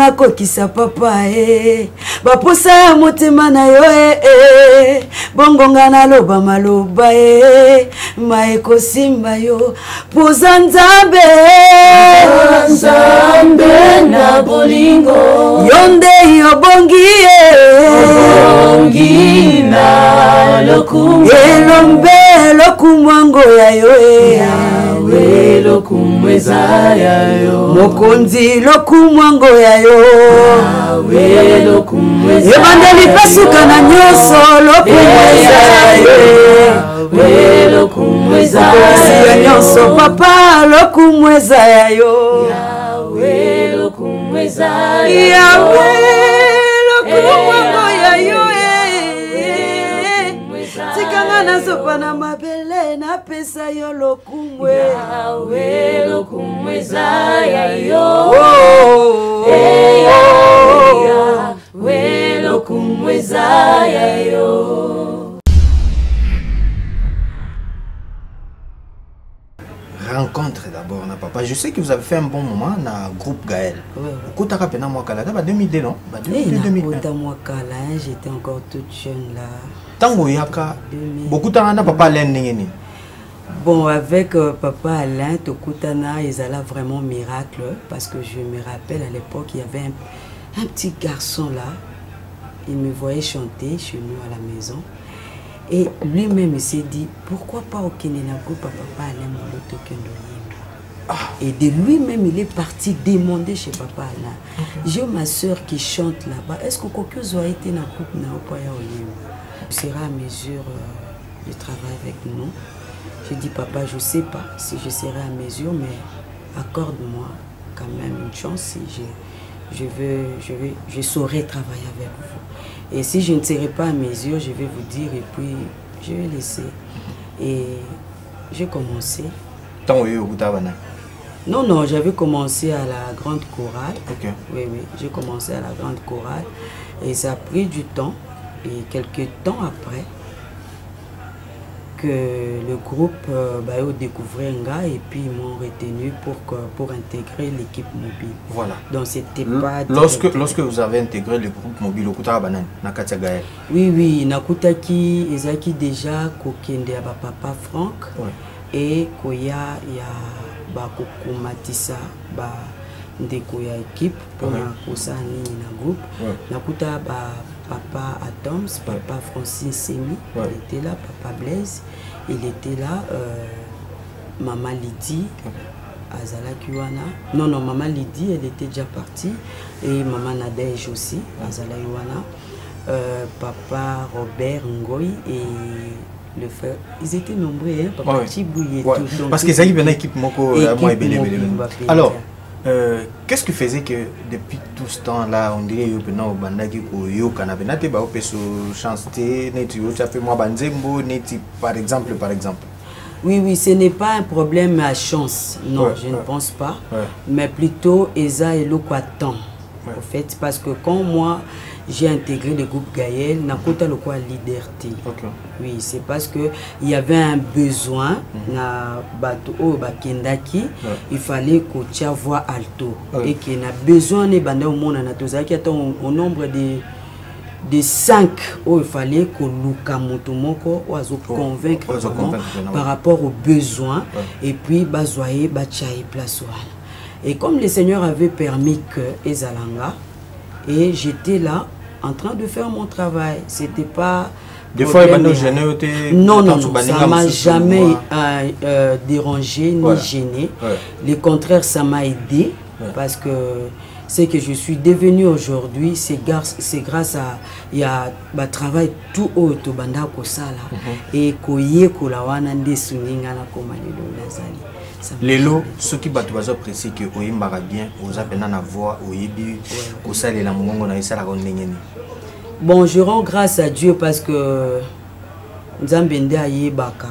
na kokisa papa baposa ya motema na yo bongonga na loba maloba mae kosimba yo poza nzambe na bolingo yonde yobongi bongi na lokumu elombe lokumwango ya yo yawe lokumweza ya yo mokonzi lokumwango ya yo yawe lokumweza ebandeli pasuka na nyonso lokumweza yawe lokumweza ya nyonso papa lokumweza ya yo yawe lokumweza yawe lokumwango ya yo tikanga nazopa na mabele napesa yo lokumwe yawe lokumweza ya yo yawe lokumweza ya yo. Rencontre d'abord, na papa. Je sais que vous avez fait un bon moment dans le groupe Gaël. Oui. 2002, non? 2001. J'étais encore toute jeune là. Tango yaka, beaucoup de temps, papa Alain. Bon, avec papa Alain, Tokutana, ils allaient vraiment miracle. Parce que je me rappelle à l'époque, il y avait un petit garçon là. Il me voyait chanter chez nous à la maison. Et lui-même, il s'est dit, pourquoi pas au Kenenago, papa Alain Moloto Kendoyim. Et de lui-même, il est parti demander chez papa Alain. J'ai ma soeur qui chante là-bas. Est-ce que quelqu'un a été dans le groupe Naopoya Oyim? Il sera à mesure de travailler avec nous. J'ai dit, papa, je ne sais pas si je serai à mesure, mais accorde-moi quand même une chance si je saurai travailler avec vous. Et si je ne serai pas à mesure, je vais vous dire et puis je vais laisser. Et j'ai commencé. Non, non, j'avais commencé à la grande chorale. Okay. Oui, oui, j'ai commencé à la grande chorale. Et ça a pris du temps. Et quelques temps après, que le groupe a découvert un gars et puis ils m'ont retenu pour intégrer l'équipe mobile. Voilà. Donc c'était pas... Lorsque vous avez intégré le groupe mobile, Nakatia Gaël. Oui, oui, Nakutaki, Ezaki déjà, Kokende à papa Franck. Ouais. Et Koya, il y a Kokumatissa, ndeko ya équipe pour na groupe. Nakuta papa Atoms, papa Francis Semi, il était là, papa Blaise, il était là, maman Lydie, Azala Kiwana. Non, non, maman Lydie, elle était déjà partie, et maman Nadège aussi, Azala Kiwana, papa Robert Ngoy et le frère. Ils étaient nombreux, hein, papa Chibouye. Parce que c'est une équipe moko moi et alors. Qu'est-ce qui faisait que depuis tout ce temps-là, on dirait que nous avons par exemple. Oui, oui, ce n'est pas un problème à chance, non, je ne pense pas, mais plutôt Eza et Lokwatan. En fait, parce que quand moi j'ai intégré le groupe Gaël, Nakota le quoi liberté. Oui, c'est parce que il y avait un besoin na bato o bakendaki, il fallait que tu voix alto et qu'il y a besoin de bande au monde na tozaki au nombre de 5 où il fallait que nous kamotomoko oazo convaincre par rapport aux besoins et puis bazoyer bachaye place. Et comme le Seigneur avait permis que Ezalanga, et j'étais là en train de faire mon travail, c'était pas... Des fois, non, non, non, ça m'a jamais dérangé ni gêné. Le contraire, ça m'a aidé parce que ce que je suis devenu aujourd'hui, c'est grâce à il y a un travail tout haut au banda kosala et koye kolawana ndesuninga na komalelo nazali. Lelo, ceux qui battent apprécier que Oyimbara bien, vous avez une voix, Oyibi, Kosale la Mongo na Isala Rondengeni. Bon, je rends grâce à Dieu parce que Nzambende Ayebaka,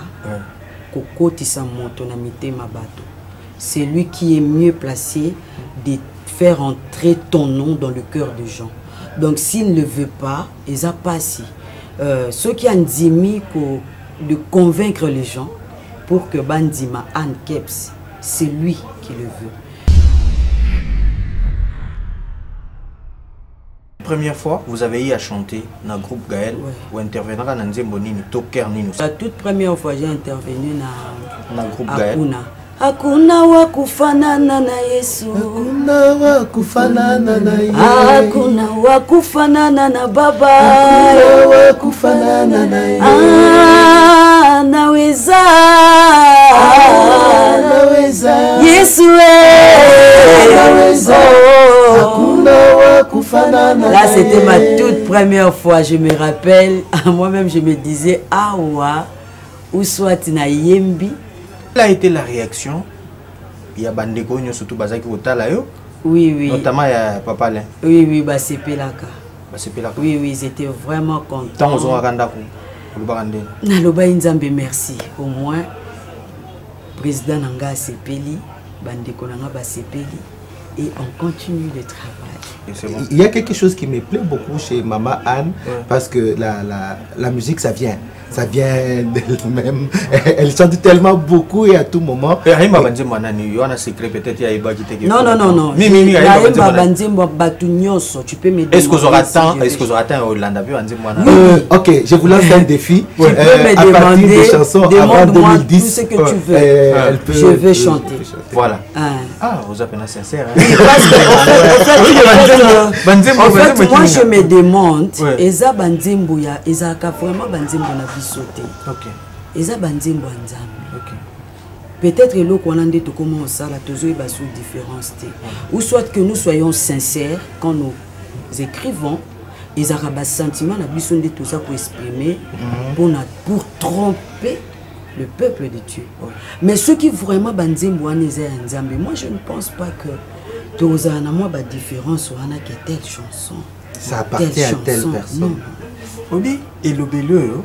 Kokoti Samoto Namite Mabato. C'est lui qui est mieux placé de faire entrer ton nom dans le cœur des gens. Donc s'il ne le veut pas, ils n'ont pas si. Ceux qui ont dit de convaincre les gens, pour que Bandima Anne Keps, c'est lui qui le veut. Première fois, vous avez eu à chanter dans le groupe Gaël ou intervenir dans Nzembo Nini, Toker Nini. La toute première fois, j'ai intervenu dans le groupe Gaël. Hakuna wa kufanana na Yesu. Hakuna wa kufanana na Yesu. Hakuna wa kufanana na Baba. Hakuna wa kufanana na Yesu. Naweza. Naweza. Yesu naweza. Hakuna wa kufanana na Yesu. Là, c'était ma toute première fois, je me rappelle. Moi-même, je me disais, awa, ou soit na yembi. Quelle a été la réaction? Il y a Bandeko, surtout Bazaki Otala, oui, oui. Notamment il y a Papa Lin. Oui, oui, bah c'est Pelaka. Oui, oui, ils étaient vraiment contents. Tant aux Randako. Naloba Nzambe, merci. Au moins, président Nanga Sepeli, Bandeko Nanga Basepeli, et on continue le travail. Il y a quelque chose qui me plaît beaucoup chez Maman Anne, parce que la musique, ça vient d'elle-même. Elle chante tellement beaucoup et à tout moment. Non, non, non, non. Tu peux me demander. Est-ce que vous aurez atteint Hollande? Ok, je vous lance un défi. Tu peux me à partir des chansons avant 2010, tout ce que tu veux. Je vais chanter. Voilà. Ah, vous êtes sincère. En fait, moi je me demande, Eza Banzimbo ya, Eza ka vraiment Banzimbo na bisoté. Ok. Eza Banzimbo Nzambe. Ok. Peut-être le qu'on a dit tout comment ça la toujours est sous différence. Ou soit que nous soyons sincères quand nous écrivons, ils ont un sentiment na bisoté tout ça pour exprimer, pour tromper le peuple de Dieu. Mais ceux qui vraiment Banzimbo Nzambe, moi je ne pense pas que tous en moi la différence ou a que telle chanson. Ça appartient à telle personne. Oui, et le beleu,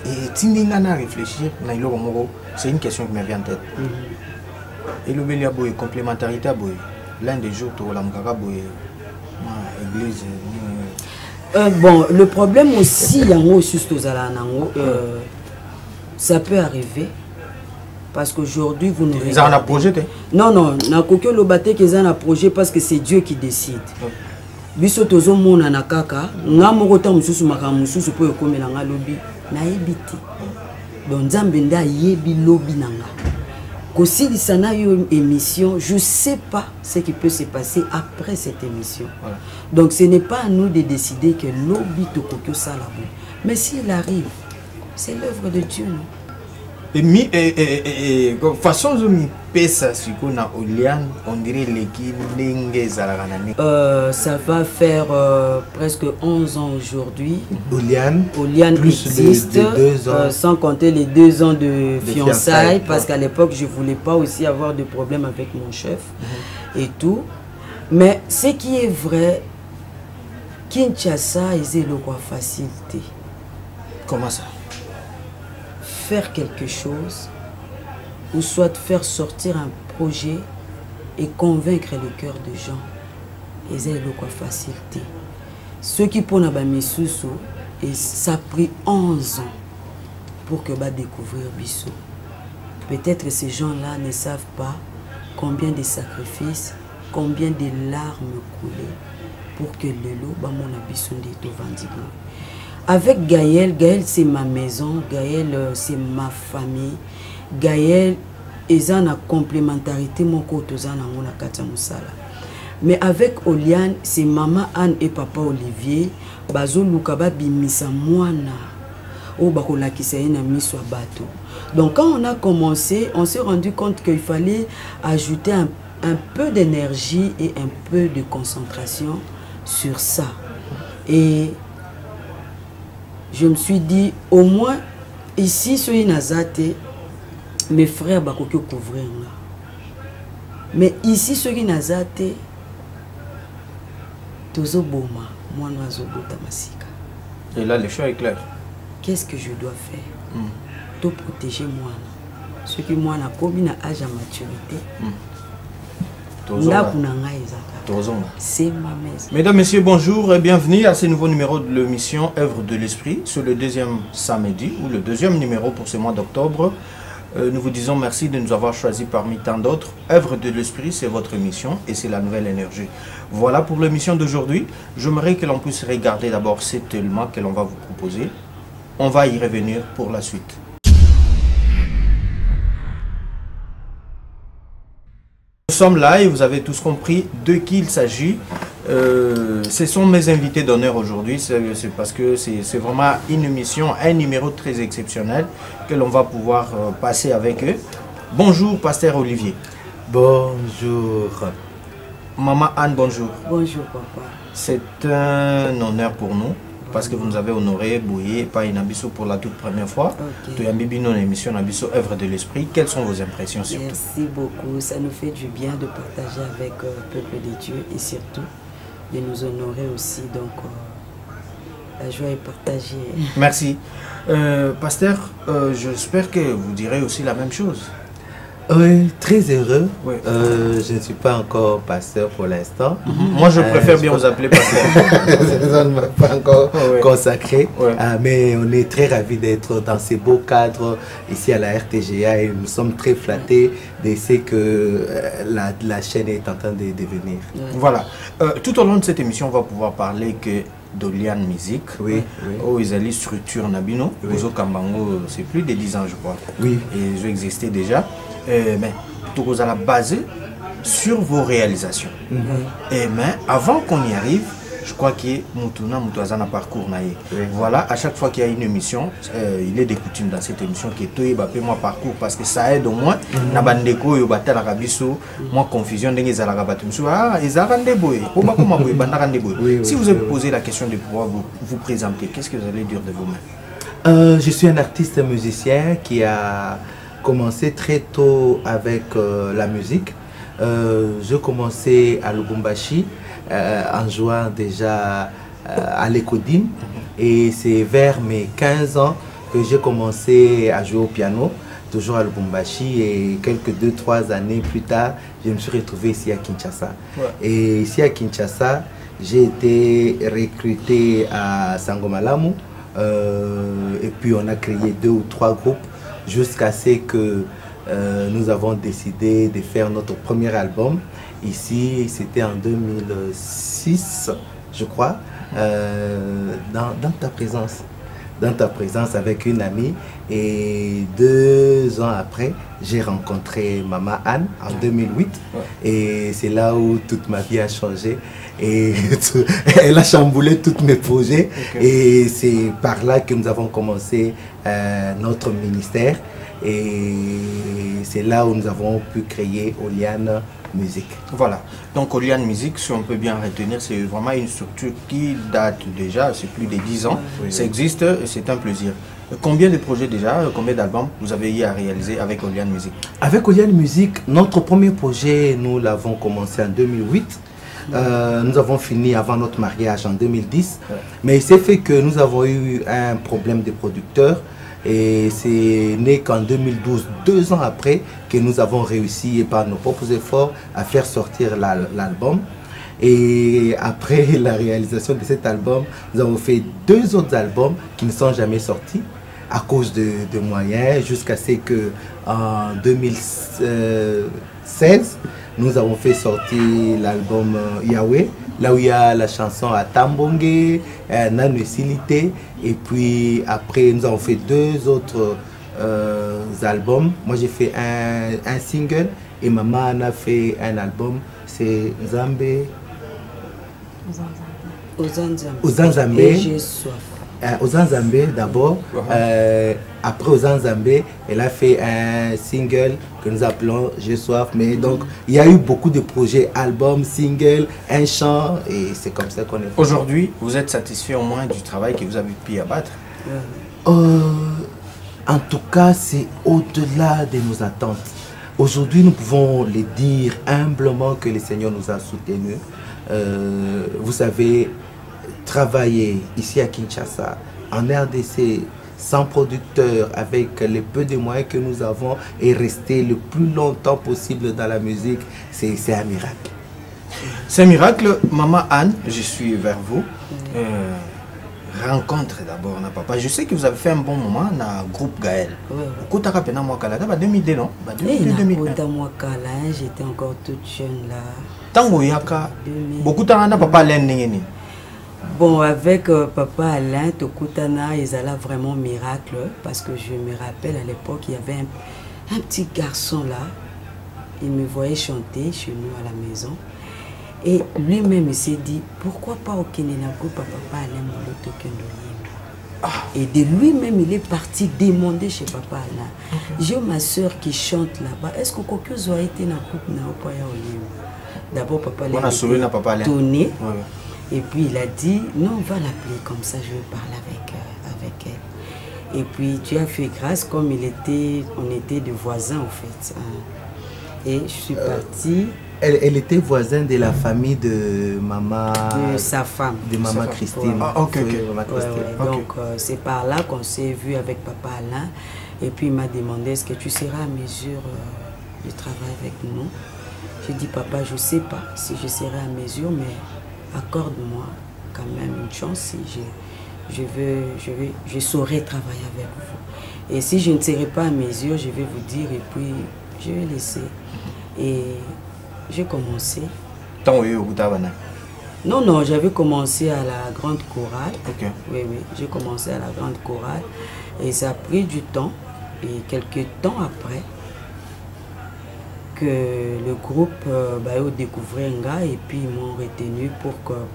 et Tindingana réfléchir, c'est une question qui me vient en tête. Et le beleu a complémentarité, l'un des jours, tu as l'église. Bon, le problème aussi, ça peut arriver. Parce qu'aujourd'hui, vous nous regardez. Un projet? Non, non, na koke lo bate que ça un projet parce que c'est Dieu qui décide. Biso tozo mona na kaka, nga mokota mususu maka mususu po ekomela nga lobi na yebiti. Donc Nzambe nda yebi lobi nanga. Kosi disana yo émission, je sais pas ce qui peut se passer après cette émission. Voilà. Donc ce n'est pas à nous de décider que lobi to kokyo ça là. Mais s'il arrive, c'est l'œuvre de Dieu, non? Et façon de mi pesa siko na Olian, on dirait l'équipe n'enge zalaganani. Ça va faire presque 11 ans aujourd'hui. Olian plus existe, de 2 ans. Sans compter les 2 ans de fiançailles, parce qu'à l'époque je voulais pas aussi avoir de problème avec mon chef et tout. Mais ce qui est vrai, Kinshasa est le quoi facilité. Comment ça? Faire quelque chose ou soit faire sortir un projet et convaincre le cœur des gens et c'est le quoi facilité. Ceux qui pour na bamisusu et ça a pris 11 ans pour que ba découvrir Bissou. Peut-être ces gens-là ne savent pas combien de sacrifices, combien de larmes coulées pour que le lot ba mon Bissou de vendible. Avec Gaël, Gaël c'est ma maison, Gaël c'est ma famille, Gaël est en complémentarité mon côté mon akata musala. Mais avec Oliane, c'est maman Anne et papa Olivier, bazo lukaba bimisa mwana. O bakola kisaina miswa bato. Donc quand on a commencé, on s'est rendu compte qu'il fallait ajouter un peu d'énergie et un peu de concentration sur ça. Et je me suis dit, au moins, ici, sur Inazate, mes frères vont couvrir. Mais ici, sur Inazate, Tozo Boma, moi, nous et là, le choix est clair. Qu'est-ce que je dois faire? Tout protéger moi. Ce qui moi, n'a pas âge à maturité. C'est ma maison. Mesdames, Messieurs, bonjour et bienvenue à ce nouveau numéro de l'émission Œuvre de l'Esprit sur le deuxième samedi ou le deuxième numéro pour ce mois d'octobre. Nous vous disons merci de nous avoir choisis parmi tant d'autres. Œuvre de l'Esprit, c'est votre mission et c'est la nouvelle énergie. Voilà pour l'émission d'aujourd'hui. J'aimerais que l'on puisse regarder d'abord cet élément que l'on va vous proposer. On va y revenir pour la suite. Nous sommes là et vous avez tous compris de qui il s'agit. Ce sont mes invités d'honneur aujourd'hui, c'est parce que c'est vraiment une émission, un numéro très exceptionnel que l'on va pouvoir passer avec eux. Bonjour, Pasteur Olivier. Bonjour. Maman Anne, bonjour. Bonjour, papa. C'est un honneur pour nous parce que vous nous avez honoré, Bouye, pas Inabiso pour la toute première fois. Tu as mis une émission Inabiso, œuvre de l'esprit. Quelles sont vos impressions surtout? Merci beaucoup. Ça nous fait du bien de partager avec le peuple de Dieu et surtout de nous honorer aussi. Donc, la joie est partagée. Merci. Pasteur, j'espère que vous direz aussi la même chose. Oui, très heureux. Oui. Je ne suis pas encore pasteur pour l'instant. Moi, je préfère bien vous appeler pasteur. Ça ne m'a pas encore consacré. Oui. Mais on est très ravis d'être dans ces beaux cadres ici à la RTGA et nous sommes très flattés de ce que la chaîne est en train de devenir. Oui. Voilà. Tout au long de cette émission, on va pouvoir parler que d'Oliane Musique. Oui. Oh, ils allaient structure Nabino. Oui. Kambango, c'est plus de 10 ans, je crois. Oui. Et ils existaient déjà. Mais tout vous allez baser sur vos réalisations. Mais avant qu'on y arrive, je crois qu'il y a un parcours. Voilà, à chaque fois qu'il y a une émission, il est de coutume dans cette émission que tu aies moi parcours parce que ça aide au moins. Moi, confusion, si vous avez posé la question de pouvoir vous présenter, qu'est-ce que vous allez dire de vous-même? Je suis un artiste musicien qui a commencé très tôt avec la musique. Je commençais à Lubumbashi en jouant déjà à l'Ecodim et c'est vers mes 15 ans que j'ai commencé à jouer au piano, toujours à Lubumbashi, et quelques 2-3 années plus tard, je me suis retrouvé ici à Kinshasa. Ouais. Et ici à Kinshasa, j'ai été recruté à Sangomalamu et puis on a créé 2 ou 3 groupes jusqu'à ce que nous avons décidé de faire notre premier album. Ici, c'était en 2006, je crois, dans ta présence. Dans ta présence avec une amie. Et 2 ans après, j'ai rencontré Maman Anne en 2008. Et c'est là où toute ma vie a changé. Et elle a chamboulé tous mes projets. Et c'est par là que nous avons commencé notre ministère. Et c'est là où nous avons pu créer Oliane Musique. Voilà, donc Oliane Musique, si on peut bien retenir, c'est vraiment une structure qui date déjà, c'est plus de 10 ans, ça existe et c'est un plaisir. Combien de projets déjà, combien d'albums vous avez eu à réaliser avec Oliane Musique? Avec Oliane Musique, notre premier projet, nous l'avons commencé en 2008. Nous avons fini avant notre mariage en 2010. Mais il s'est fait que nous avons eu un problème de producteur. Et c'est né qu'en 2012, 2 ans après, que nous avons réussi par nos propres efforts à faire sortir l'album. Et après la réalisation de cet album, nous avons fait 2 autres albums qui ne sont jamais sortis à cause de moyens, jusqu'à ce que en 2016, nous avons fait sortir l'album Yahweh, là où il y a la chanson à Tambongé, Nanu Silité, et puis après nous avons fait 2 autres albums. Moi j'ai fait un single et Maman a fait un album, c'est Zambé. Ozanzambe. Et j'ai soif. Ozanzambe d'abord. Après Ozanzambe, elle a fait un single que nous appelons J'ai soif. Mais donc il y a eu beaucoup de projets, albums, singles, un chant, et c'est comme ça qu'on est. Aujourd'hui, vous êtes satisfait au moins du travail que vous avez pu abattre? En tout cas, c'est au-delà de nos attentes. Aujourd'hui, nous pouvons le dire humblement que le Seigneur nous a soutenus. Vous savez, travailler ici à Kinshasa, en RDC, sans producteur, avec les peu de moyens que nous avons, et rester le plus longtemps possible dans la musique, c'est un miracle. C'est un miracle. Maman Anne, je suis vers vous. rencontre d'abord na papa. Je sais que vous avez fait un bon moment dans le groupe Gaël. Oui. Beaucoup de rappels moi Kala, 2002 non? 2001. Moi Kala, j'étais encore toute jeune là. Tango yaka. Beaucoup de temps na papa Alain ningeni. Bon, avec papa Alain Tokutana, ils allaient vraiment miracle parce que je me rappelle à l'époque, il y avait un petit garçon là. Il me voyait chanter chez nous à la maison. Et lui-même, il s'est dit, pourquoi pas au Kenenago, papa Alain Moloto Kendoyem. Et de lui-même, il est parti demander chez papa Alain. J'ai ma soeur qui chante là-bas. Est-ce que quelqu'un a été dans le couple d'abord, papa Alain tourné. Et puis il a dit, non, on va l'appeler comme ça, je vais parler avec elle. Et puis Dieu a fait grâce, comme on était des voisins en fait. Et je suis partie. Elle était voisine de la famille de maman. De sa femme. De maman Christine. Ouais. Ah, ok. Maman Christine. Ouais. Donc c'est par là qu'on s'est vu avec papa Alain. Et puis il m'a demandé, est-ce que tu seras à mesure de travailler avec nous? J'ai dit, papa, je ne sais pas si je serai à mesure, mais accorde-moi quand même une chance si je saurai travailler avec vous. Et si je ne serai pas à mesure, je vais vous dire et puis je vais laisser. Et j'ai commencé. Non, j'avais commencé à la grande chorale. Okay. Oui, j'ai commencé à la grande chorale. Et ça a pris du temps. Et quelques temps après, que le groupe a découvert un gars et puis ils m'ont retenu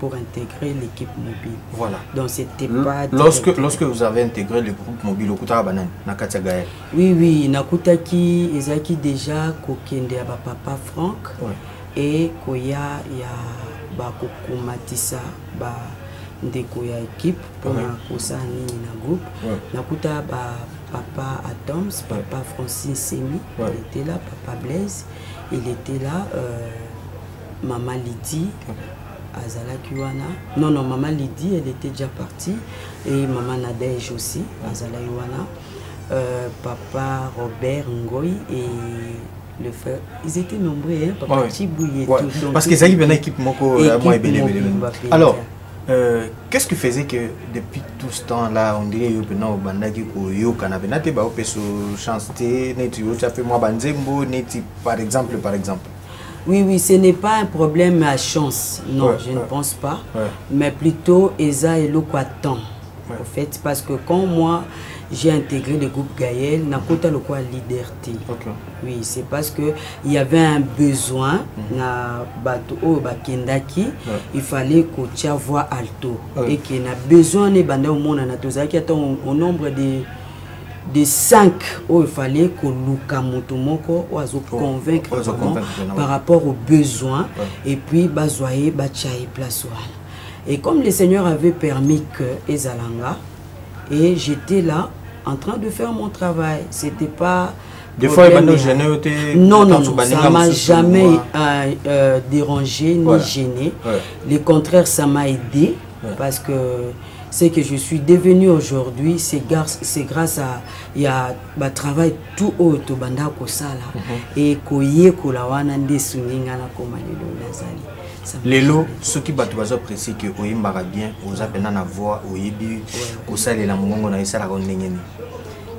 pour intégrer l'équipe mobile. Voilà. Donc c'était pas... Lorsque vous avez intégré le groupe mobile, au Kouta Banan, Nakatia Gaël. Oui, Nakutaki, Ezaki déjà, Kokende à papa Franck. Ouais. Et Koya, il y a Kokumatissa, ndeko ya équipe pour na groupe. Nakuta papa Atoms, papa Francis Semi, il était là, papa Blaise, il était là, maman Lydie, Azala Kiwana. Non, maman Lydie, elle était déjà partie, et maman Nadège aussi, Azala Kiwana, papa Robert Ngoy et le frère, ils étaient nombreux, hein, papa Chibouye et tout. Parce que ça y est, une équipe moko, moi et Bélé. Alors, qu'est-ce qui faisait que depuis tout ce temps-là, on dirait que nous avons par exemple. Oui, ce n'est pas un problème à chance, non, je ne pense pas, mais plutôt Eza et Loquatan. En fait, parce que quand moi j'ai intégré le groupe Gaël, Nakota le quoi liberté. Oui, c'est parce que il y avait un besoin na bato o bakendaki, il fallait que tu voix alto et qu'il y a besoin de bande au monde na tozaki au nombre de 5 où il fallait que Lukamoto moko oazo convaincre par rapport aux besoins et puis bazoyer bachaye place. Et comme le Seigneur avait permis que Ezalanga, et j'étais là en train de faire mon travail, c'était pas... Des fois, non, ça m'a jamais dérangé ni gêné. Le contraire, ça m'a aidé parce que ce que je suis devenu aujourd'hui, c'est grâce à il y a travail tout haut au banda kosala et koye kolawana nde suninga na komalelo nazali. Lelo, ceux qui battent apprécient que vous avez bien, vous avez une voix, vous avez la mongo na isala kondengeni.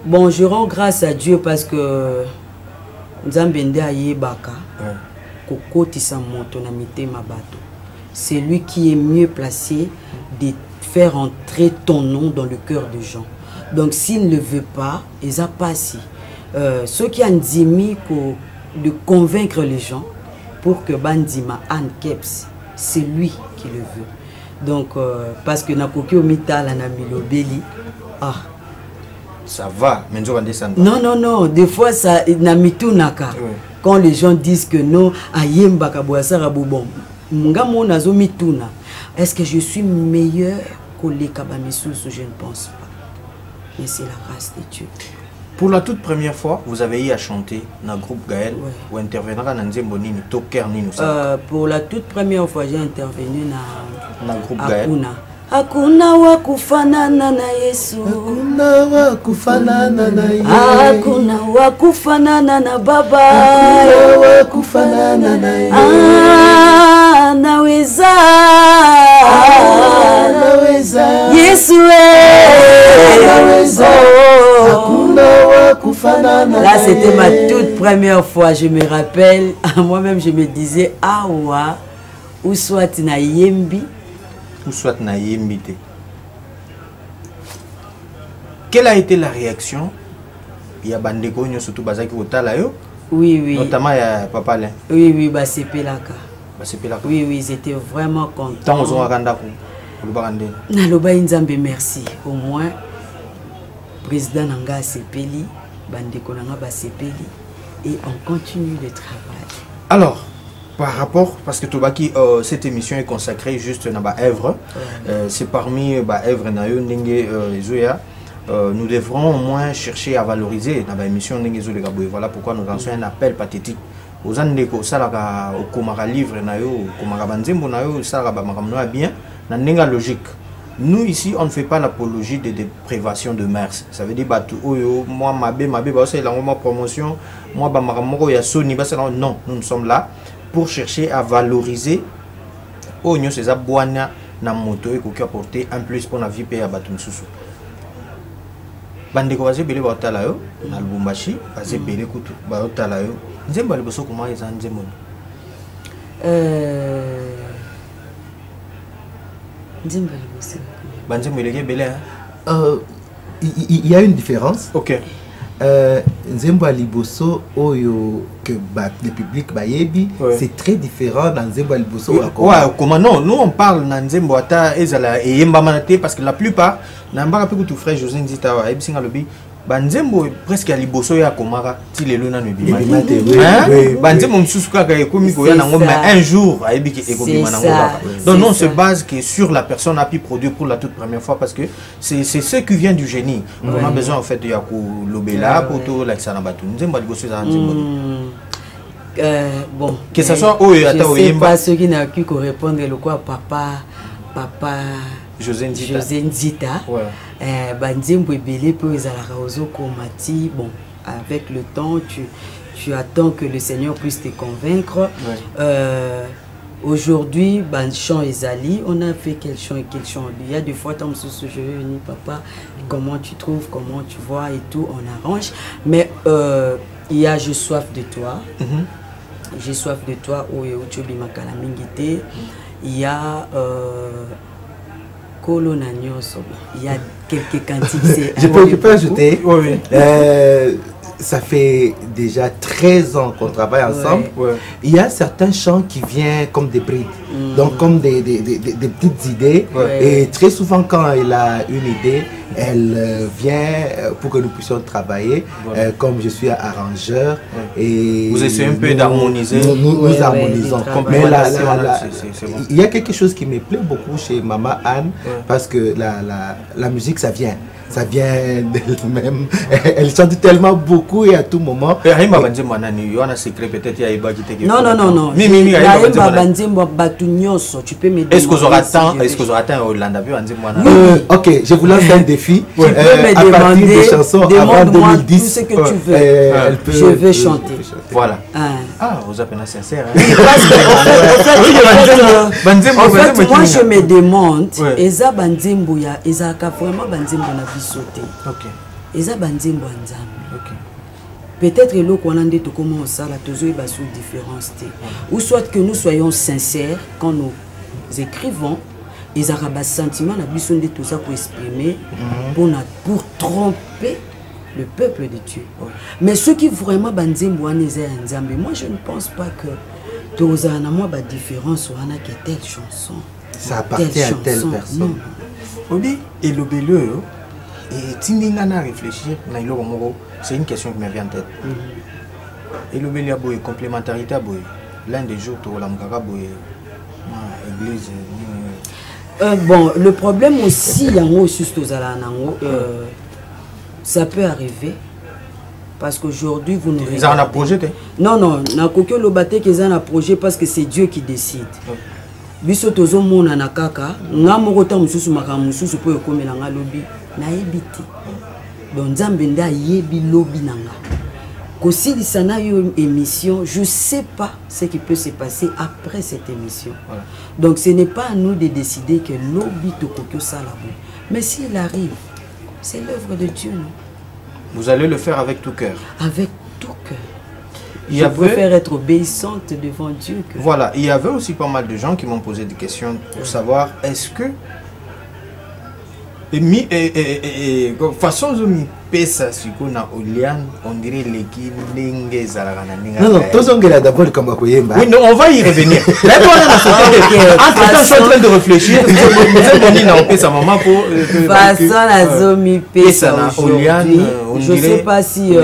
Bon, je rends grâce à Dieu parce que Nzambende ayebaka kokotisa moto na mitema bato. C'est lui qui est mieux placé de faire entrer ton nom dans le cœur des gens. Donc s'il ne le veut pas, ils a pas si. Ceux qui ont dit de convaincre les gens pour que Bandima Anne Keps, c'est lui qui le veut. Donc, parce que Nakoki Omita, la Namilobeli, ça va, mais non, des fois, ça Namitunaka. Quand les gens disent que non, Ayemba Kabouassa bon, Mungamo Nazo Mituna, est-ce que je suis meilleur que les Kabamissous? Je ne pense pas. Mais c'est la grâce de Dieu. Pour la toute première fois, vous avez eu à chanter dans le groupe Gaël ou intervenir dans Nzembo Nini, Toker Nini. Pour la toute première fois, j'ai intervenu dans le groupe Gaël. Hakuna wakufanana na Yesu. Hakuna wakufanana na Yesu. Hakuna wakufanana na Baba. Hakuna wakufanana na Yesu. Naweza. Naweza. Là, c'était ma toute première fois, je me rappelle. Moi-même, je me disais, awa, ou soit na yembi. Ou soit na yembi. Quelle a été la réaction? Il y a Bandeko, surtout Bazaki Otalayo. Oui, oui. Notamment, il y a Papa Lin. Oui, oui, bah c'est Pelaka. Oui, oui, ils étaient vraiment contents. Tant aux Rwanda. Naloba Nzambe, merci. Au moins, président Nanga Sepeli, Bandeko Nanga Basepeli, et on continue le travail. Alors, par rapport, parce que Tobaki, cette émission est consacrée juste à Èvre. C'est parmi Èvre Nayo Ndenge Zoya. Nous devrons au moins chercher à valoriser dans l'émission Ndenge Zoya. Voilà pourquoi nous lançons un appel pathétique. Aux Andeko, ça au Komara livre Nayo, au Komara Banzembo Nayo, ça va bien. Dans la logique. Nous ici, on ne fait pas l'apologie de déprévation de mers. Ça veut dire moi c'est la promotion, moi non, nous sommes là pour chercher à valoriser oignon ces aboines na moto et qui apporter un plus pour la vie paye à Batum Soussou. Bandeko bazé belé ba talayo na Lubumbashi, bazé belé kutu ba talayo. Nzemba liboso comment ils en nzembo. Il y a une différence. Ok. Nzembo Liboso oyo que le public bayebi, c'est très différent dans Nzembo Liboso. Ouais, comment non? Nous on parle dans Nzembo ata ezala et yemba manate parce que la plupart n'ambara pe tout frère José Nzita wa ebisinga lobi. Banzembo presque à Liboso ya Komara ti lelo na nobimate banzembo msusu kaka ekomi ko ya nango mais un jour ayebiki ekobima nango kaka. Donc non, on se base que sur la personne a pu produire pour la toute première fois parce que c'est ce qui vient du génie. On a besoin en fait de yaku lobela pour tout la sanabatu nzembo Liboso za nzembo. Bon, que ça soit oyo ata oyemba pas ceux qui n'a pu répondre le quoi papa José Nzita. Banzembo ebele po ezalaka ozokomati. Bon, avec le temps tu attends que le Seigneur puisse te convaincre. Aujourd'hui, chant ezali, on a fait quel chant et quel chant. Il y a des fois tant je vais venir papa, comment tu trouves, comment tu vois et tout, on arrange. Mais il y a j'ai soif de toi. J'ai soif de toi au Youtube makala mingité. Il y a il y a quelques cantiques. Je peux ajouter, ça fait déjà 13 ans qu'on travaille ensemble. Il y a certains chants qui viennent comme des brides, donc comme des petites idées. Et très souvent quand elle a une idée, elle vient pour que nous puissions travailler. Comme je suis arrangeur. Et vous essayez un peu d'harmoniser. Nous harmonisons. Mais il y a quelque chose qui me plaît beaucoup chez Maman Anne, parce que la musique, ça vient d'elle-même. Elle chante tellement beaucoup et à tout moment. Non. Tu peux m'aider. Est-ce que vous aurez atteint Hollande? Ok, je vous lance un défi. Tu peux me demander des chansons avant 2010. Tout ce que tu veux. Je vais chanter. Voilà. Ah, vous appelez sincère. En fait, moi je me demande, Eza Banzembo ya Eza ka vraiment Banzembo na bisoté. OK. Eza Banzembo Nzambe. OK. Peut-être le qu'on a dit tout comment ça la toujours est sous différence. Ou soit que nous soyons sincères quand nous écrivons, ils ont un sentiment la bisoté tout ça pour exprimer pour tromper le peuple de Dieu. Mais ceux qui vraiment Banzembo Nzambe, moi je ne pense pas que tous en moi la différence ou a que telle chanson. Ça appartient à telle personne. Oui, et le beleu, et Tindingana réfléchir, c'est une question qui me vient en tête. Et le beleu a complémentarité, l'un des jours, tu as l'église. Bon, le problème aussi, ça peut arriver. Parce qu'aujourd'hui, vous nous regardez. Ils ont un projet? Non, na kokyo lo bate qu'ils ont un projet parce que c'est Dieu qui décide. Biso tozo mona na kaka, nga mokota mususu maka mususu po ekomela nga lobi na yebiti. Donc Nzambe nda yebi lobi nanga. Kosi disana yo émission, je sais pas ce qui peut se passer après cette émission. Donc ce n'est pas à nous de décider que lobi to kokyo sala bon. Mais s'il arrive, c'est l'œuvre de Dieu, non? Vous allez le faire avec tout cœur. Avec tout cœur. Je préfère être obéissante devant Dieu que... Voilà, il y avait aussi pas mal de gens qui m'ont posé des questions pour savoir est-ce que façon zomi pesa siko na Oliane, on dirait l'équipe n'enge zalagana n'enga. Non, tous on est d'abord comme Akoyemba. Oui, non, on va y revenir. Là, toi, je suis en train de réfléchir. Façon la zomi pesa aujourd'hui. Je ne sais pas si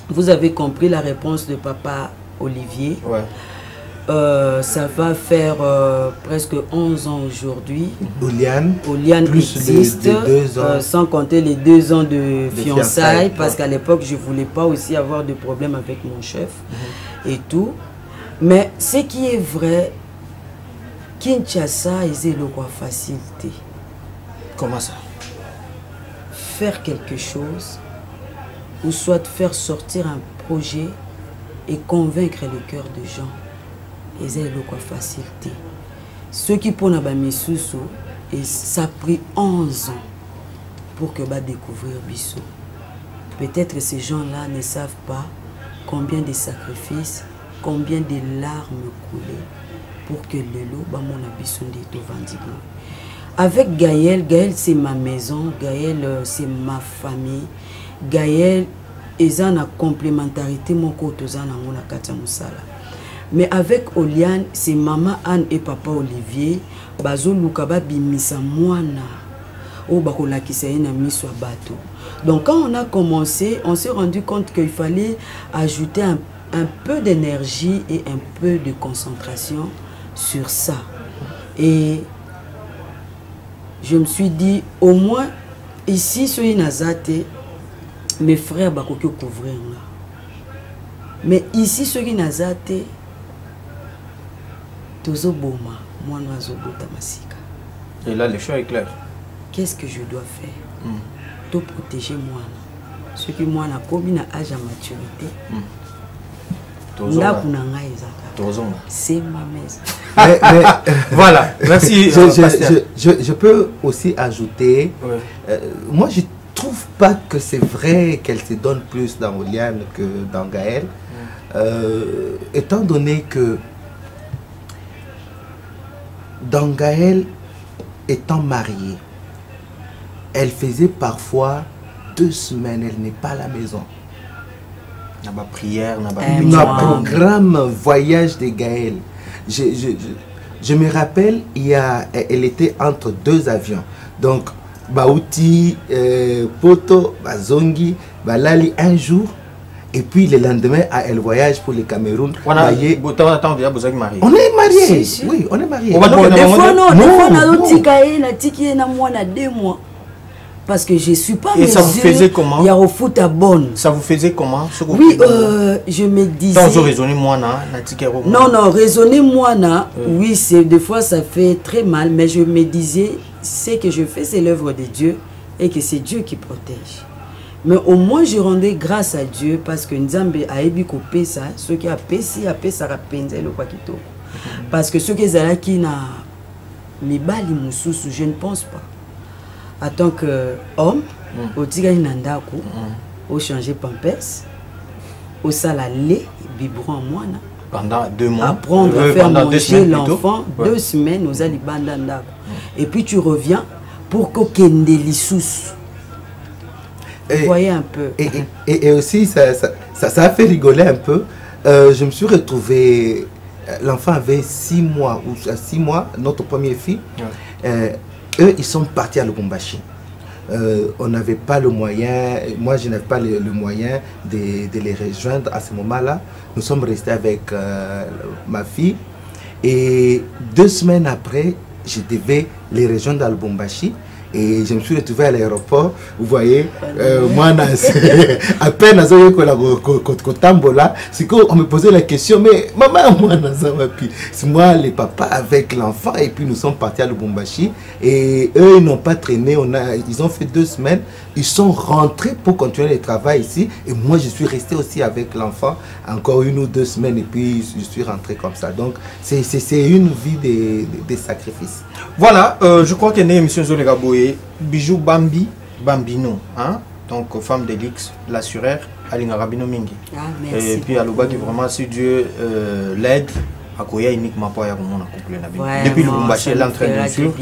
vous avez compris la réponse de papa Olivier. Ouais. Ça va faire presque 11 ans aujourd'hui. Oliane existe, de 2 ans. sans compter les 2 ans de fiançailles, parce qu'à l'époque, je ne voulais pas aussi avoir de problème avec mon chef et tout. Mais ce qui est vrai, Kinshasa, ils ont quoi facilité. Comment ça? Faire quelque chose, ou soit faire sortir un projet et convaincre le cœur des gens. Ils ont quoi facilité. Ceux qui ponnent à Bamisusu, et ça a pris 11 ans pour que découvrir Bissou. Peut-être ces gens-là ne savent pas combien de sacrifices, combien de larmes coulées pour que le lot mon Bissou de Vendigo. Avec Gaël, Gaël c'est ma maison, Gaël c'est ma famille, Gaël ils ont une complémentarité mon côté aux mon akata musala. Mais avec Oliane, c'est maman Anne et papa Olivier, bazo lukaba bimisa mwana. O bakola ki se na miso bateau. Donc quand on a commencé, on s'est rendu compte qu'il fallait ajouter un peu d'énergie et un peu de concentration sur ça. Et je me suis dit, au moins, ici, sur Inazate, mes frères bakoki couvrir là. Mais ici, sur Inazate, Tozo Boma, moi n'oiseau bota masika. Et là, le choix est clair. Qu'est-ce que je dois faire? Tout protéger moi. Ce qui moi n'a commis à âge à maturité. Là, c'est ma maison. Voilà, merci. Je peux aussi ajouter, moi je trouve pas que c'est vrai qu'elle se donne plus dans Oliane que dans Gaël, étant donné que dans Gaël, étant mariée, elle faisait parfois 2 semaines, elle n'est pas à la maison. N'a pas prière, n'a pas programme voyage de Gaël. Je me rappelle, elle était entre 2 avions. Donc, Baouti, Poto, Bazongi, Balali un jour. Et puis le lendemain, elle voyage pour le Cameroun. On est mariés. On est mariés. Oui, on est mariés. Des fois, non. Des fois, on a tiki na moi na 2 mois. Parce que je ne suis pas. Et ça vous faisait comment? Il y a au foot à bonne. Ça vous faisait comment? Oui, je me disais. Quand vous raisonnez moi non, raisonner moi oui, c'est des fois ça fait très mal, mais je me disais, ce que je fais, c'est l'œuvre de Dieu et que c'est Dieu qui protège. Mais au moins je rendais grâce à Dieu parce que Nzambe a ébi coupé ça, ceux qui a payé ça rapenze le quoi quito. Parce que ceux qui sont qui na mibali mususu, je ne pense pas. En tant qu'homme, au tigani nandaku, au changer pampers, au salalé, biberon en moine. Pendant 2 mois. Apprendre à faire manger l'enfant 2 semaines aux alibandanda. Et puis tu reviens pour qu'aucun sous. Vous voyez un peu. Et aussi, ça a fait rigoler un peu. Je me suis retrouvé, l'enfant avait 6 mois, ou 6 mois, notre première fille. Eux, ils sont partis à Lubumbashi. On n'avait pas le moyen, moi je n'avais pas le moyen de les rejoindre à ce moment-là. Nous sommes restés avec ma fille. Et 2 semaines après, je devais les rejoindre à Lubumbashi. Et je me suis retrouvé à l'aéroport, vous voyez, moi, à peine à Tambola, c'est qu'on me posait la question, mais maman, moi, c'est moi, les papas avec l'enfant, et puis nous sommes partis à Lubumbashi, et eux, ils n'ont pas traîné, ils ont fait 2 semaines, ils sont rentrés pour continuer le travail ici, et moi, je suis resté aussi avec l'enfant, encore 1 ou 2 semaines, et puis je suis rentré comme ça. Donc, c'est une vie des sacrifices. Voilà, je crois qu'il y a une émission sur les Gaboé, Bijou Bambi, Bambino, hein? Donc femme d'Elix, l'assureur, Alinga Rabino Mingi. Ah, merci. Et puis à Louba qui vraiment, si Dieu l'aide, à Koya uniquement pas à mon couple. Depuis le Bumbashi, elle est en train de suivre.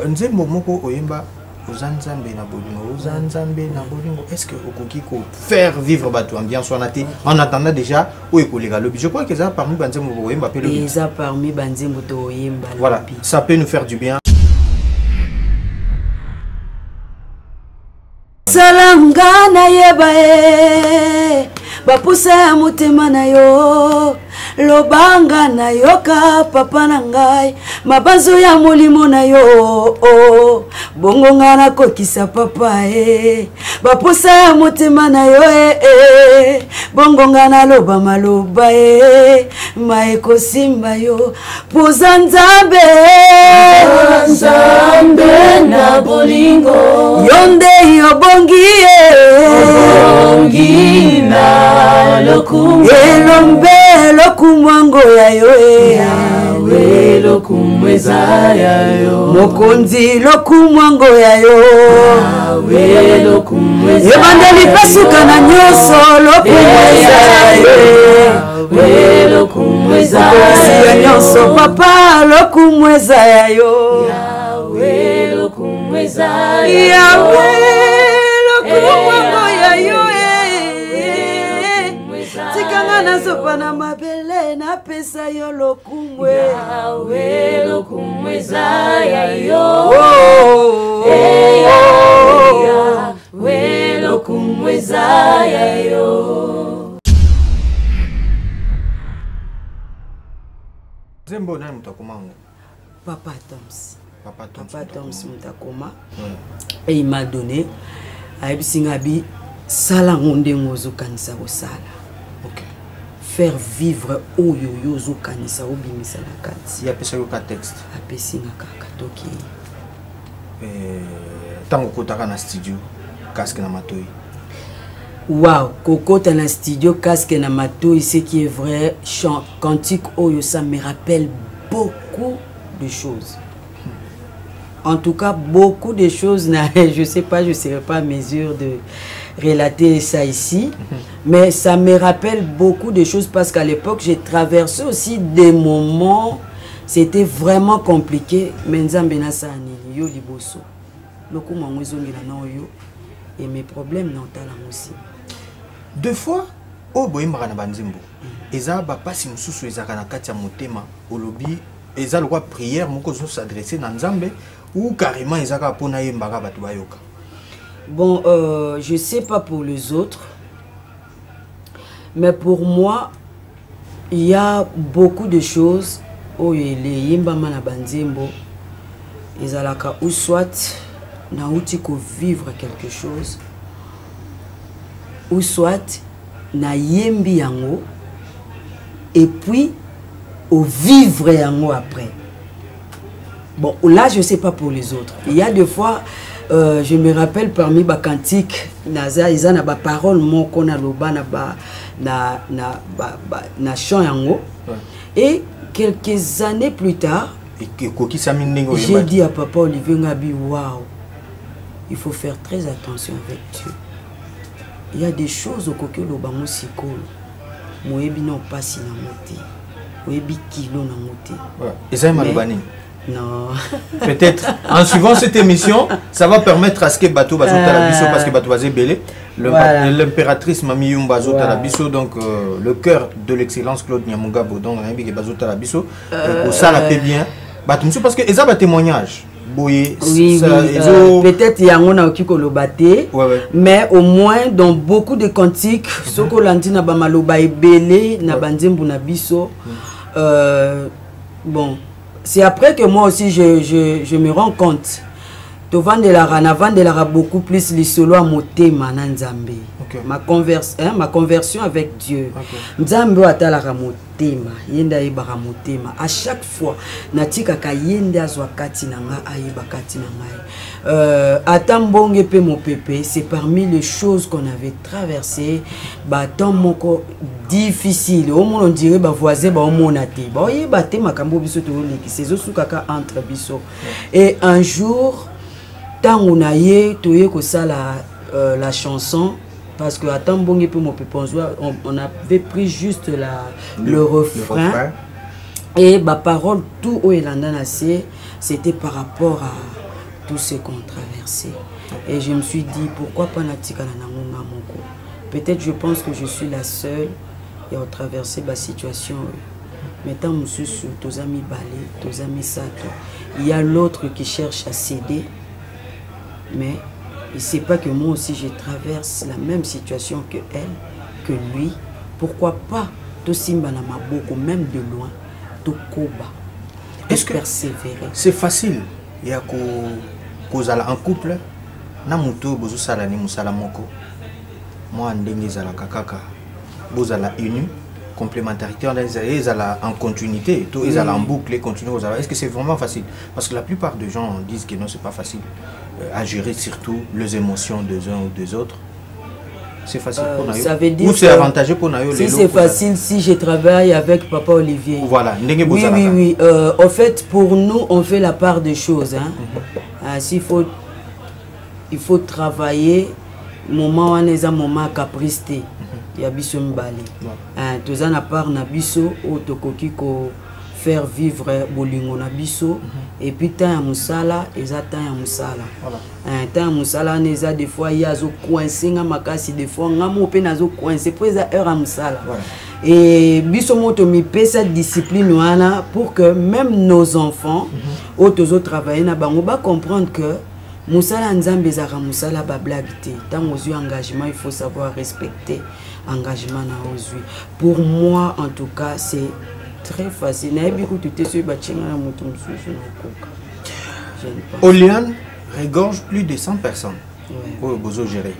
Nous avons Momoko Oyemba, Ozanzambe na Bolingo, Ozanzambe na Bolingo. Est-ce que Okokiko faire vivre Batou ambiance en attendant déjà où est le lobby? Je crois que ça parmi Banzembo Oyemba. Et ça parmi Banzembo Oyemba. Voilà, ça peut nous faire du bien. Salam gana yebae bapusa ya motema na yo lobanga na yoka papa na ngai mabazo ya molimo na yo bongo ngana kokisa papa bapusa ya motema na yo bongo ngana loba maloba maeko simba yo poza nzambe na bolingo yonde yobongi na lokumu elombe lokumwango ya yo yawe lokumweza ya yo mokonzi lokumwango ya yo yawe lokumweza ebandeli pasuka na nyonso lokumweza ya yo yawe lokumweza ya nyonso papa lokumweza ya yo yawe lokumweza yawe lokumwango ya yo tikanga na sopa na mabele na pesa yo lokumwe yawe lokumweza ya yo yawe lokumweza ya yo. Zembo na mutakoma ngo Papa Toms. Papa Toms mutakoma. Et il m'a donné Aïbisingabi sala ngonde ngozo kanisa kosala. OK. Faire vivre oyo yozo kanisa obimisa la kati. Ya pesa yo ka texte. Apesinga kaka toki. Tango kotaka na studio casque na matoi. Wow, kokota na studio casque na matoi, ce qui est vrai, chant cantique oyo ça me rappelle beaucoup de choses. En tout cas, beaucoup de choses, je sais pas, je serai pas à mesure de relater ça ici, mais ça me rappelle beaucoup de choses parce qu'à l'époque, j'ai traversé aussi des moments, c'était vraiment compliqué. Et mes problèmes n'ont pas aussi. Deux fois, au Boïmara na Banzembo, Eza Bapasi Moussou Ezaka na Katia Motema, au lobby, Eza le roi prière, Moko s'adresser dans Nzambe, ou carrément Ezaka Pona Yembara Batubayoka. Bon, je sais pas pour les autres, mais pour moi, il y a beaucoup de choses où les Yembama na Banzembo, Ezalaka ou soit na outiko vivre quelque chose, ou soit na yembi yango et puis au vivre yango après. Bon, là je sais pas pour les autres. Il y a des fois, je me rappelle parmi les cantiques, naza ils na ba parole moko na loba na ba na chant yango. Et quelques années plus tard, j'ai dit à papa Olivier Ngabi, waouh, il faut faire très attention avec Dieu. Il y a des choses au coquille au bamou sikolo. Moebi non pas si na moté. Moebi kilo na moté. Et ça malobani. Non. Peut-être en suivant cette émission, ça va permettre à ce que bateau bazota la biso parce que bateau bazé belé. L'impératrice Mami Yumba bazota la biso donc le cœur de l'excellence Claude Nyamungabo donc on a dit que bazota la biso pour ça la paix bien. Bateau parce que ça va témoignage. Oui, peut-être il y a un qui kolobaté, mais au moins dans beaucoup de cantiques, ce que l'on dit na bamaloba ebele na banzembu na biso. Bon, c'est après que moi aussi je me rends compte to vandelara beaucoup plus les solo à motema na nzambe. Ma conversion avec Dieu. Nzambe atalaka motema, yenda yebaka motema. À chaque fois, natika ka yenda azwa kati na nga ayeba kati na ngai. Atambonge pe mon pépé, c'est parmi les choses qu'on avait traversées, ba tant moko difficile. Au moins on dirait ba voisin ba omonate. Ba yeba te makambo biso to leki, c'est osukaka entre biso. Et un jour, tant on a yé toye ko ça la chanson. Parce que à Tambongue pour mon pépé, on avait pris juste le refrain. Et ma parole, tout au Elandanassé, c'était par rapport à tout ce qu'on traversait. Et je me suis dit, pourquoi pas Natika Nanangonga Moko? Peut-être je pense que je suis la seule et à traverser ma situation. Mais tant que tous amis Balé, tous amis Sato, il y a l'autre qui cherche à céder. Mais il ne sait pas que moi aussi je traverse la même situation que elle, que lui. Pourquoi pas tout Simba na maboko, même de loin, tout koba. Est-ce que persévérer? C'est facile. Il y a en couple, na muto bozo sala ni musala moko. Moi ndenge zala kakaka. Bozala uni, complémentarité en continuité, tout ils en boucle, continuer aux. Est-ce que c'est vraiment facile? Parce que la plupart des gens disent que non, c'est pas facile. À gérer surtout les émotions des uns ou des autres. C'est facile pour nous. Ça veut dire ou c'est avantageux pour nous. Si c'est facile, si je travaille avec Papa Olivier. Voilà. Oui. En fait, pour nous, on fait la part des choses. Hein. Il faut travailler. Moment où on est un moment capricité. Il y a biso mbali. Tous en à part na biso otokoki ko faire vivre bolingo na biso et puis tant ya musala eza tant ya musala. Tant ya musala neza des fois ya zo coincé nga makasi des fois nga mo pe na zo coincé pour eza heure ya musala. Et biso moto mi pesa discipline wana pour que même nos enfants autos travailler na bango ba comprendre que musala nzambe ezaka musala ba blague te. Tant aux engagement il faut savoir respecter engagement na ozui. Pour moi en tout cas c'est très facile. Olian regorge plus de 100 personnes. Pour Bozo gérer.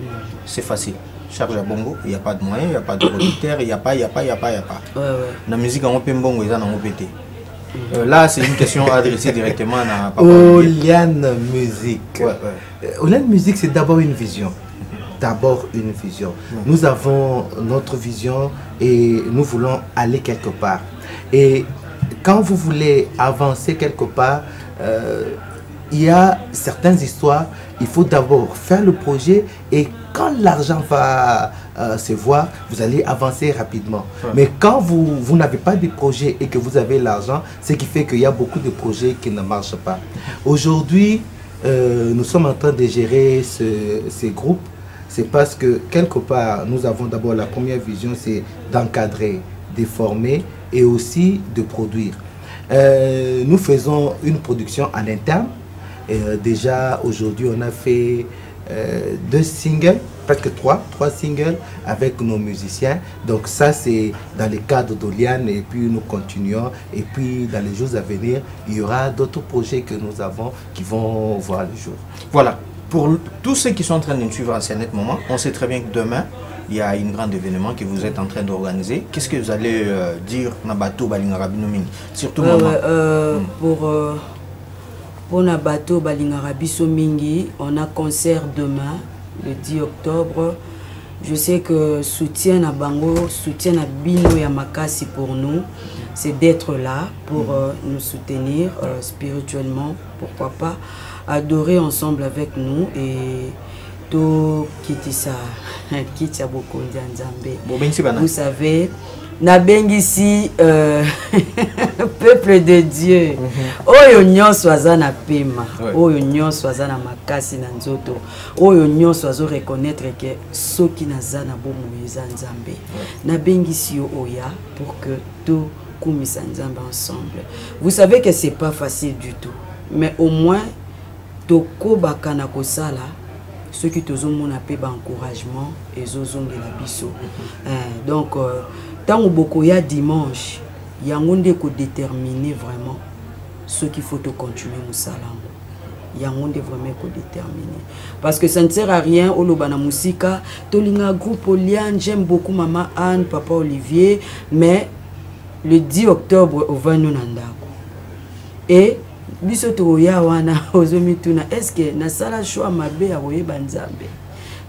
C'est facile. Charge à bongo, il n'y a pas de moyens, il n'y a pas de producteur, il n'y a pas. La musique en open bongo, ils en ont pété. Là, c'est une question adressée directement à Papa Olian Musique. Olian Musique, c'est d'abord une vision. D'abord une vision. Nous avons notre vision et nous voulons aller quelque part. Et quand vous voulez avancer quelque part, il y a certaines histoires, il faut d'abord faire le projet et quand l'argent va se voir, vous allez avancer rapidement. Mais quand vous n'avez pas de projet et que vous avez l'argent, ce qui fait qu'il y a beaucoup de projets qui ne marchent pas. Aujourd'hui, nous sommes en train de gérer ces groupes. C'est parce que quelque part, nous avons d'abord la première vision, c'est d'encadrer, de former et aussi de produire. Nous faisons une production en interne. Déjà aujourd'hui, on a fait 2 singles, presque 3 singles avec nos musiciens. Donc ça, c'est dans le cadre d'Olian et puis nous continuons. Et puis dans les jours à venir, il y aura d'autres projets que nous avons qui vont voir le jour. Voilà. Pour tous ceux qui sont en train de nous suivre à ce net moment, on sait très bien que demain, il y a un grand événement que vous êtes en train d'organiser. Qu'est-ce que vous allez dire Nabato Balingarabinoming? Surtout pour Nabato Balingarabisomingi, on a concert demain, le 10 octobre. Je sais que soutien à Bango, soutien à Bino et à Makasi pour nous, c'est d'être là pour nous soutenir spirituellement, pourquoi pas, adorer ensemble avec nous et tout quitter ça, quitter beaucoup d'Anzambe. Vous savez, Nabengisi, peuple de Dieu, oyo nyonso azana pema, oyo nyonso azana makasi na nzoto, oyo nyonso azo reconnaître que soki nazana bomo yeza Nzambe. Nabengisi yo oya pour que tout kumisa Nzambe ensemble. Vous savez que c'est pas facile du tout, mais au moins toko bakana kosala ceux qui te ont mon appel encouragement et zozonge la biso. Donc tant au bokoya dimanche, il y a un monde qui déterminer vraiment ce qu'il faut te continuer au salam. il y a un monde vraiment déterminé. Parce que ça ne sert à rien, au Lobana Musika, Tolinga groupe Oliane, j'aime beaucoup Maman Anne, Papa Olivier, mais le 10 octobre, au 20 Nandako. Et, bisoto ya wana, ozomituna, est-ce que na sala choix mabe a oye banzambe?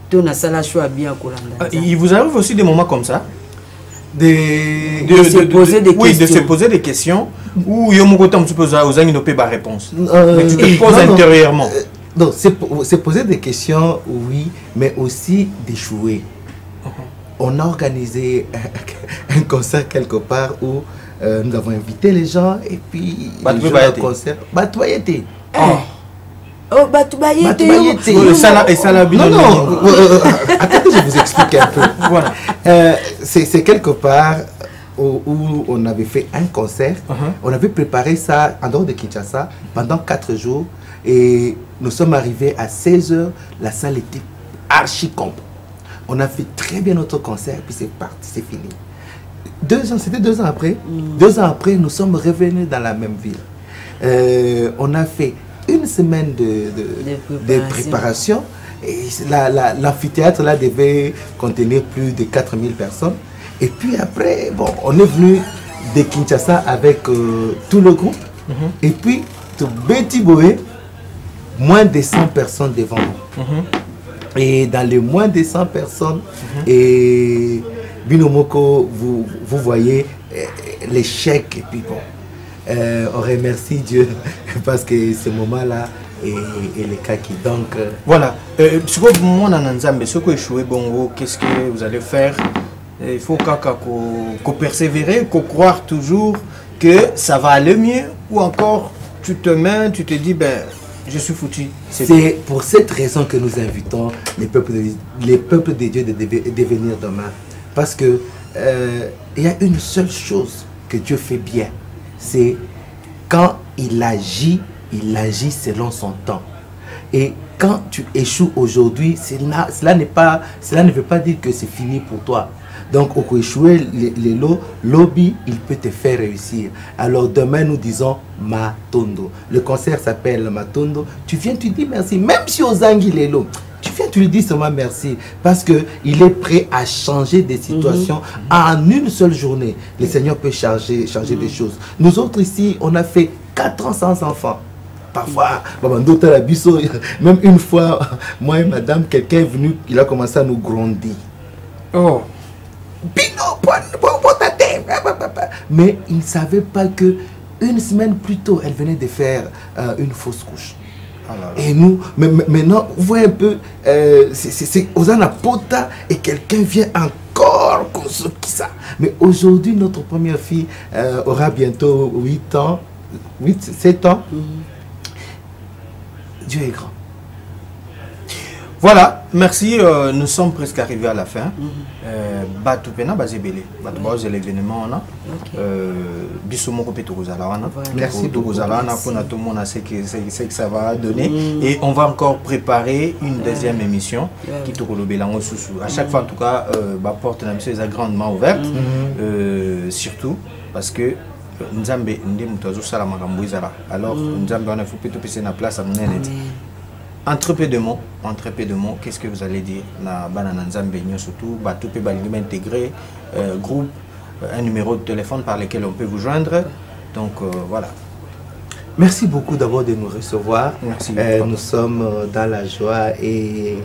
To na sala choix bien kolanda. Il vous arrive aussi des moments comme ça? De se poser des questions. Oui, de se poser des questions. Ou Yomogotam, tu poses aux amis, pas réponse. Mais tu te poses intérieurement. Non, c'est poser des questions, oui, mais aussi d'échouer. On a organisé un concert quelque part où nous avons invité les gens et puis ils jouent un concert. Batouayete. Oh, Batoubayete. Et ça l'a bien. Non, attendez, je vous explique un peu. Voilà. C'est quelque part où on avait fait un concert. On avait préparé ça en dehors de Kinshasa pendant 4 jours. Et nous sommes arrivés à 16 h. La salle était archi comble. On a fait très bien notre concert, puis c'est parti, c'est fini. 2 ans, c'était 2 ans après. 2 ans après, nous sommes revenus dans la même ville. On a fait 1 semaine de préparation. Et l'amphithéâtre là devait contenir plus de 4000 personnes. Et puis après, bon, on est venu de Kinshasa avec tout le groupe. Et puis, Betty Boé, moins de 100 personnes devant nous. Et dans les moins de 100 personnes, et Binomoko, vous voyez l'échec. Et puis bon, on remercie Dieu parce que ce moment-là est le cas qui. Donc, voilà. Qu'est-ce que vous allez faire? Il faut qu'on persévérer, qu'on croire toujours que ça va aller mieux, ou encore tu te mets, tu te dis, ben, je suis foutu. C'est pour cette raison que nous invitons les peuples de Dieu de venir demain. Parce que il y a une seule chose que Dieu fait bien. C'est quand il agit selon son temps. Et quand tu échoues aujourd'hui, cela ne veut pas dire que c'est fini pour toi. Donc, au échouer les lobbies, il peut te faire réussir. Alors, demain, nous disons Matondo. Le concert s'appelle Matondo. Tu viens, tu dis merci. Même si Ozangi Lelo, tu viens, tu lui dis seulement merci. Parce qu'il est prêt à changer des situations en une seule journée. Le Seigneur peut changer des choses. Nous autres ici, on a fait 4 ans sans enfants. Parfois, même une fois, moi et madame, quelqu'un est venu, il a commencé à nous grondir. Oh! Mais il ne savait pas que 1 semaine plus tôt, elle venait de faire une fausse couche. Et nous, maintenant, vous voyez un peu, c'est Ozana Pota et quelqu'un vient encore comme ça. Mais aujourd'hui, notre première fille aura bientôt 7 ans. Dieu est grand. Voilà, merci. Nous sommes presque arrivés à la fin. Batupena Bazebele. Batouba c'est l'événement on a. Bissomo Kopito Gozalawana. Merci beaucoup. Tout le monde sait que ça va donner. Et on va encore préparer une deuxième émission qui te à chaque fois en tout cas, la porte est grandement ouverte. Surtout parce que Nzambe Ndemutazo Salamagambo Izara. Alors Nzambe on a fait plutôt passer la place à mon net. Entre peu de mots, qu'est-ce que vous allez dire? La banane Nzambe surtout, tout peut intégrer groupe, un numéro de téléphone par lequel on peut vous joindre. Donc voilà. Merci beaucoup d'abord de nous recevoir. Merci. Nous sommes dans la joie et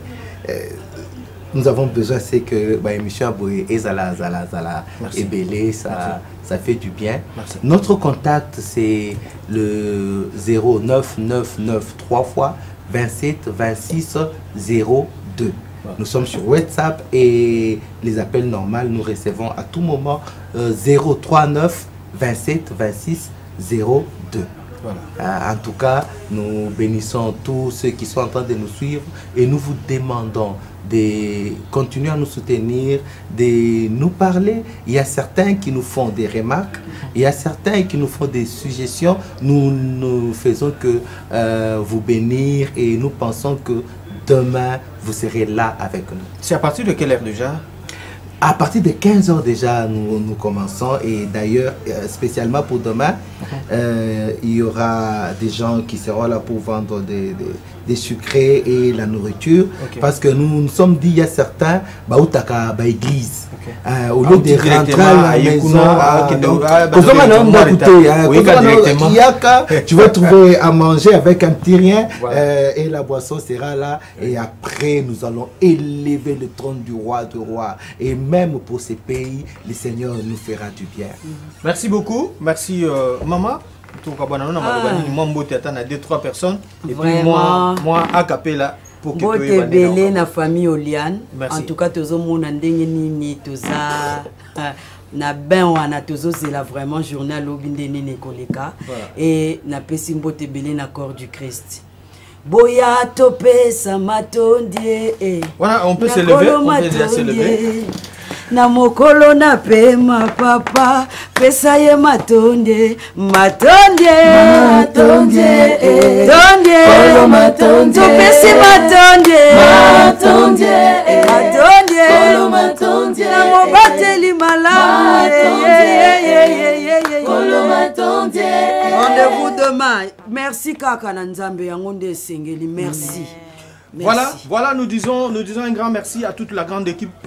nous avons besoin, c'est que l'émission Aboye et Zala et Belé, ça fait du bien. Merci. Notre contact, c'est le 09993 fois 27 26 02. Nous sommes sur WhatsApp et les appels normaux, nous recevons à tout moment 039 27 26 02. Voilà. En tout cas, nous bénissons tous ceux qui sont en train de nous suivre et nous vous demandons de continuer à nous soutenir, de nous parler. Il y a certains qui nous font des remarques, il y a certains qui nous font des suggestions. Nous ne faisons que vous bénir et nous pensons que demain, vous serez là avec nous. C'est à partir de quelle heure déjà? À partir de 15 h déjà, nous commençons. Et d'ailleurs, spécialement pour demain, il y aura des gens qui seront là pour vendre des sucrés et la nourriture. Parce que nous sommes dit, il y a certains, église. Au lieu de rentrer à la maison, tu vas trouver à manger avec un petit rien et la boisson sera là. Et après, nous allons élever le trône du roi de rois. Et même pour ces pays, le Seigneur nous fera du bien. Merci beaucoup. Merci, maman. Moi, 2-3 personnes. Et puis moi, à Capella. Bote belé na famille Oliane. En tout cas, tozo mona ndenge nini toza na ben wana tozo c'est la vraiment journal obinde nene koleka et na pesi bote belé na corps du Christ. Boya topé sa matondie. Voilà, on peut se lever, on peut déjà se lever. Na mokolo na pema papa pesa ye matonde matonde matonde matonde kolo matonde pesi matonde matonde matonde kolo matonde na mobateli malamu kolo matonde. Rendez-vous demain. Merci kaka na nzambe yango nde sengeli. Merci. Voilà, nous disons un grand merci à toute la grande équipe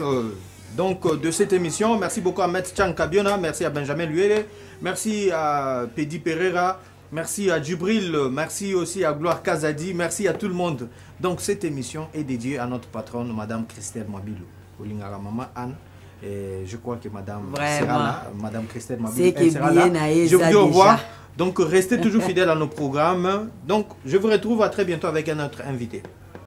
donc de cette émission. Merci beaucoup à Maître Tchan Kabiona, merci à Benjamin Luele, merci à Pedi Pereira, merci à Djibril, merci aussi à Gloire Kazadi, merci à tout le monde. Donc cette émission est dédiée à notre patronne, Madame Christelle Mabilou, Olingara Maman Anne. Et je crois que Madame sera là, Madame Christelle Mabilou, elle sera là. Je vous dis au revoir. Donc restez toujours fidèles à nos programmes. Donc je vous retrouve à très bientôt avec un autre invité.